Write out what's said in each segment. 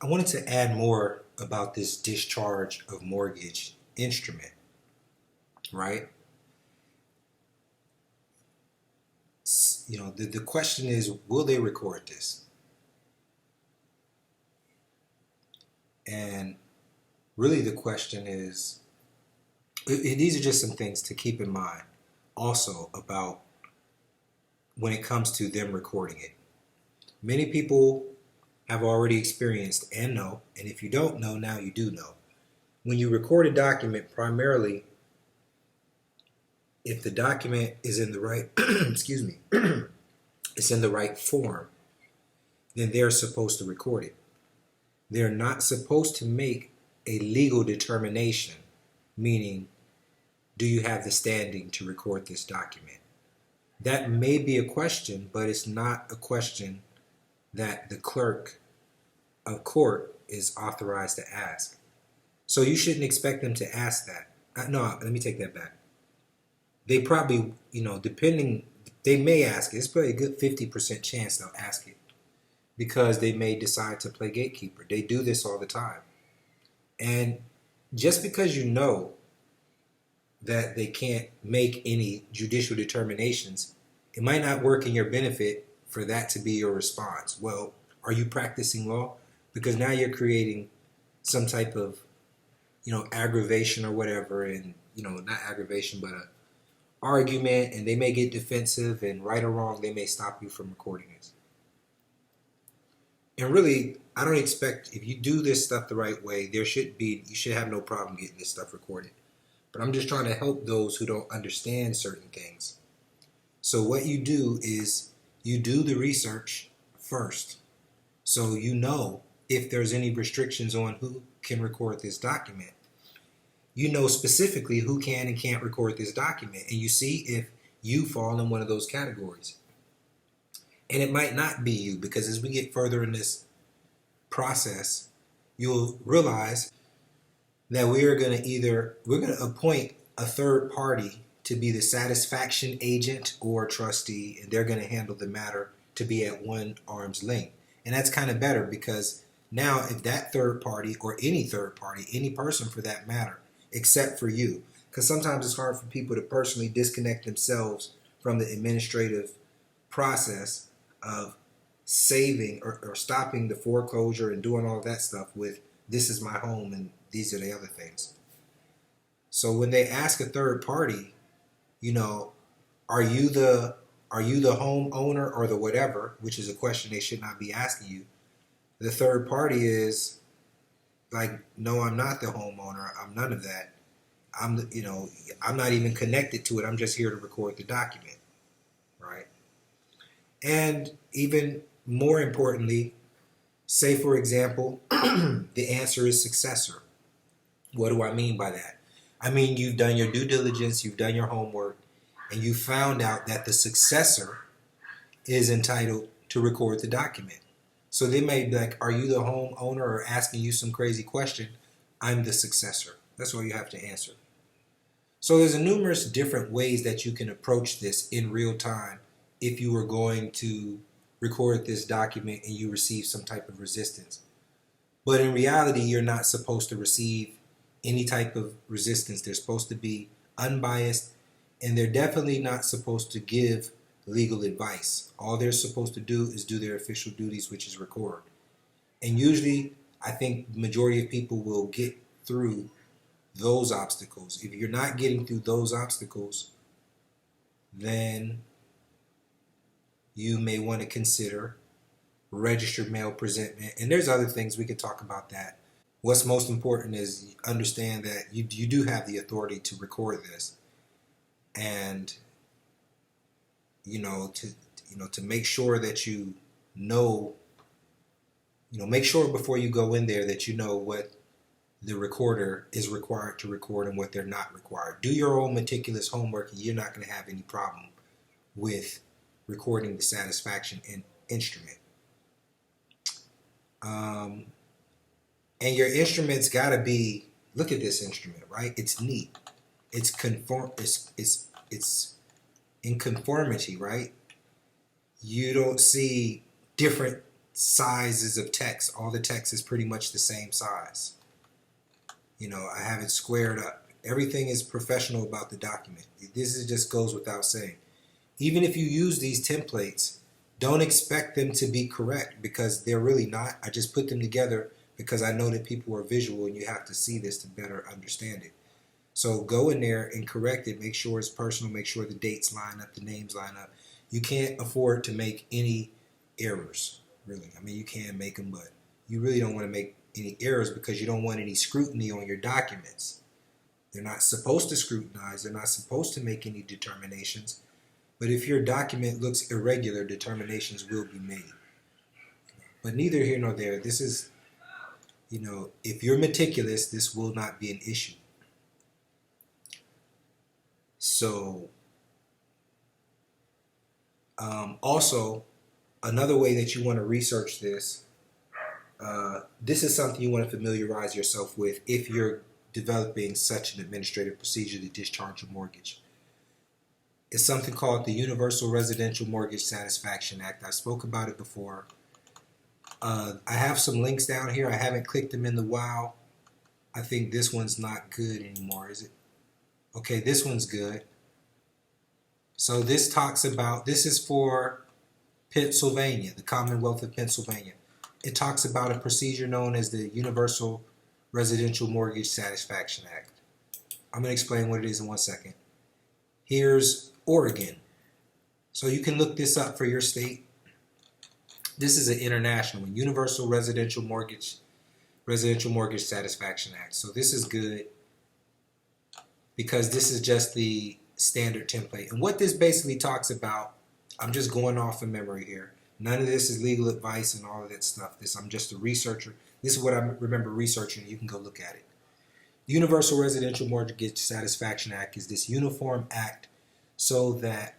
I wanted to add more about this discharge of mortgage instrument, right? The question is, will they record this? And really the question is, these are just some things to keep in mind also about when it comes to them recording it. Many people have already experienced and know, and if you don't know, now you do know. When you record a document, primarily, if the document is in the right, excuse me, it's in the right form, then they're supposed to record it. They're not supposed to make a legal determination, meaning, do you have the standing to record this document? That may be a question, but it's not a question that the clerk of court is authorized to ask. So you shouldn't expect them to ask that. No, let me take that back. They probably, depending, they may ask it. It's probably a good 50% chance they'll ask it because they may decide to play gatekeeper. They do this all the time. And just because you know that they can't make any judicial determinations, it might not work in your benefit for that to be your response. Well, are you practicing law? Because now you're creating some type of, aggravation or whatever, and, not aggravation, but a argument, and they may get defensive, and right or wrong, they may stop you from recording this. And really, I don't expect, if you do this stuff the right way, you should have no problem getting this stuff recorded. But I'm just trying to help those who don't understand certain things. So what you do is you do the research first. So you know if there's any restrictions on who can record this document. You know specifically who can and can't record this document. And you see if you fall in one of those categories. And it might not be you, because as we get further in this process, you'll realize that we're going to appoint a third party to be the satisfaction agent or trustee, and they're going to handle the matter to be at one arm's length. And that's kind of better, because now if that third party, or any third party, any person for that matter, except for you, because sometimes it's hard for people to personally disconnect themselves from the administrative process of saving or stopping the foreclosure and doing all that stuff with this is my home and these are the other things. So when they ask a third party, are you the homeowner or the whatever, which is a question they should not be asking you, the third party is like, no, I'm not the homeowner. I'm none of that. I'm not even connected to it. I'm just here to record the document, right? And even more importantly, say for example, the answer is successor. What do I mean by that? I mean, you've done your due diligence, you've done your homework, and you found out that the successor is entitled to record the document. So they may be like, are you the homeowner, or asking you some crazy question? I'm the successor. That's all you have to answer. So there's numerous different ways that you can approach this in real time if you were going to record this document and you receive some type of resistance. But in reality, you're not supposed to receive any type of resistance. They're supposed to be unbiased, and they're definitely not supposed to give legal advice. All they're supposed to do is do their official duties, which is record. And usually, I think the majority of people will get through those obstacles. If you're not getting through those obstacles, then you may want to consider registered mail presentment. And there's other things we could talk about that. What's most important is understand that you do have the authority to record this, and to make sure that make sure before you go in there that you know what the recorder is required to record and what they're not required. Do your own meticulous homework, and you're not going to have any problem with recording the satisfaction instrument. And your instrument's got to be, look at this instrument, right? It's neat. It's in conformity, right? You don't see different sizes of text. All the text is pretty much the same size. I have it squared up. Everything is professional about the document. Just goes without saying. Even if you use these templates, don't expect them to be correct, because they're really not. I just put them together because I know that people are visual and you have to see this to better understand it. So go in there and correct it. Make sure it's personal. Make sure the dates line up, the names line up. You can't afford to make any errors, really. I mean, you can make them, but you really don't want to make any errors because you don't want any scrutiny on your documents. They're not supposed to scrutinize. They're not supposed to make any determinations. But if your document looks irregular, determinations will be made. But neither here nor there. This is, if you're meticulous, this will not be an issue. So, also, another way that you want to research this, this is something you want to familiarize yourself with if you're developing such an administrative procedure to discharge a mortgage. It's something called the Universal Residential Mortgage Satisfaction Act. I spoke about it before. I have some links down here. I haven't clicked them in a while. I think this one's not good anymore, is it? Okay, this one's good. So this is for Pennsylvania, the Commonwealth of Pennsylvania. It talks about a procedure known as the Universal Residential Mortgage Satisfaction Act. I'm going to explain what it is in 1 second. Here's Oregon. So you can look this up for your state. This is an international one, Universal Residential Mortgage Satisfaction Act. So this is good because this is just the standard template. And what this basically talks about, I'm just going off of memory here. None of this is legal advice and all of that stuff. I'm just a researcher. This is what I remember researching. You can go look at it. The Universal Residential Mortgage Satisfaction Act is this uniform act so that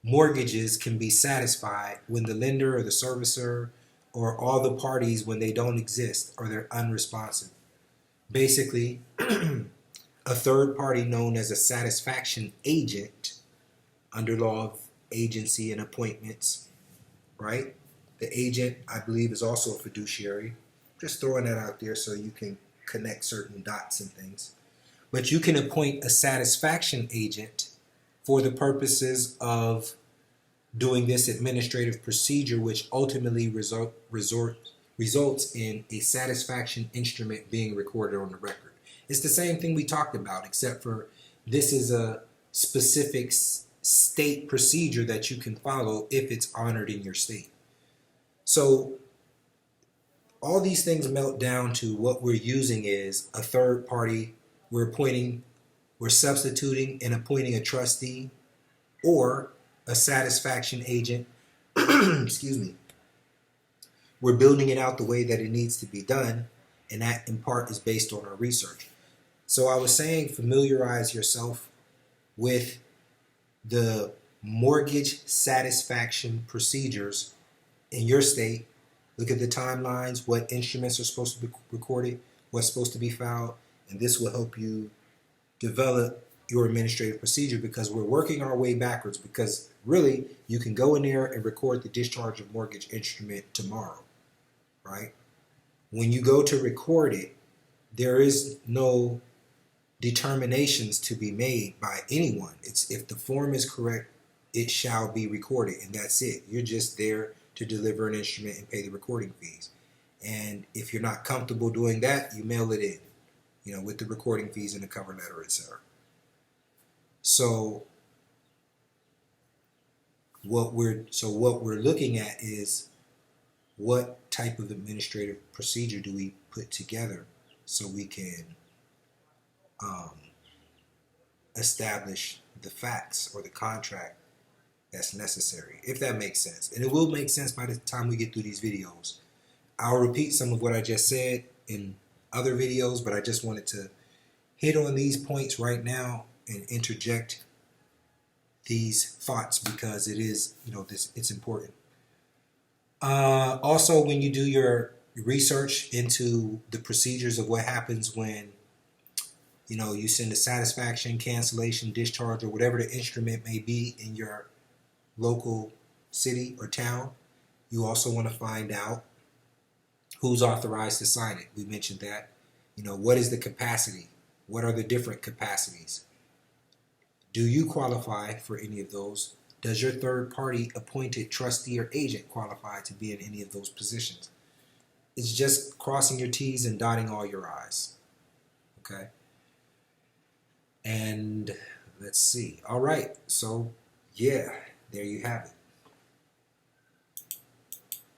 mortgages can be satisfied when the lender or the servicer or all the parties, when they don't exist or they're unresponsive. Basically, a third party known as a satisfaction agent under law of agency and appointments, right? The agent, I believe, is also a fiduciary. Just throwing that out there so you can connect certain dots and things. But you can appoint a satisfaction agent for the purposes of doing this administrative procedure, which ultimately results in a satisfaction instrument being recorded on the record. It's the same thing we talked about, except for this is a specific state procedure that you can follow if it's honored in your state. So all these things melt down to what we're using is a third party. We're substituting and appointing a trustee or a satisfaction agent. Excuse me. We're building it out the way that it needs to be done, and that in part is based on our research. So I was saying, familiarize yourself with the mortgage satisfaction procedures in your state. Look at the timelines, what instruments are supposed to be recorded, what's supposed to be filed, and this will help you develop your administrative procedure, because we're working our way backwards, because really you can go in there and record the discharge of mortgage instrument tomorrow, right? When you go to record it, there is no determinations to be made by anyone. It's if the form is correct, it shall be recorded, and that's it. You're just there to deliver an instrument and pay the recording fees. And if you're not comfortable doing that, you mail it in, with the recording fees and the cover letter, etc. So what we're looking at is what type of administrative procedure do we put together so we can establish the facts or the contract that's necessary, if that makes sense. And it will make sense by the time we get through these videos. I'll repeat some of what I just said in other videos, but I just wanted to hit on these points right now and interject these thoughts because it is, it's important. Also, when you do your research into the procedures of what happens when you send a satisfaction, cancellation, discharge, or whatever the instrument may be in your local city or town, You also want to find out who's authorized to sign it. We mentioned that. What is the capacity? What are the different capacities? Do you qualify for any of those? Does your third party appointed trustee or agent qualify to be in any of those positions? It's just crossing your T's and dotting all your I's. Okay? And let's see. All right. So, yeah, there you have it.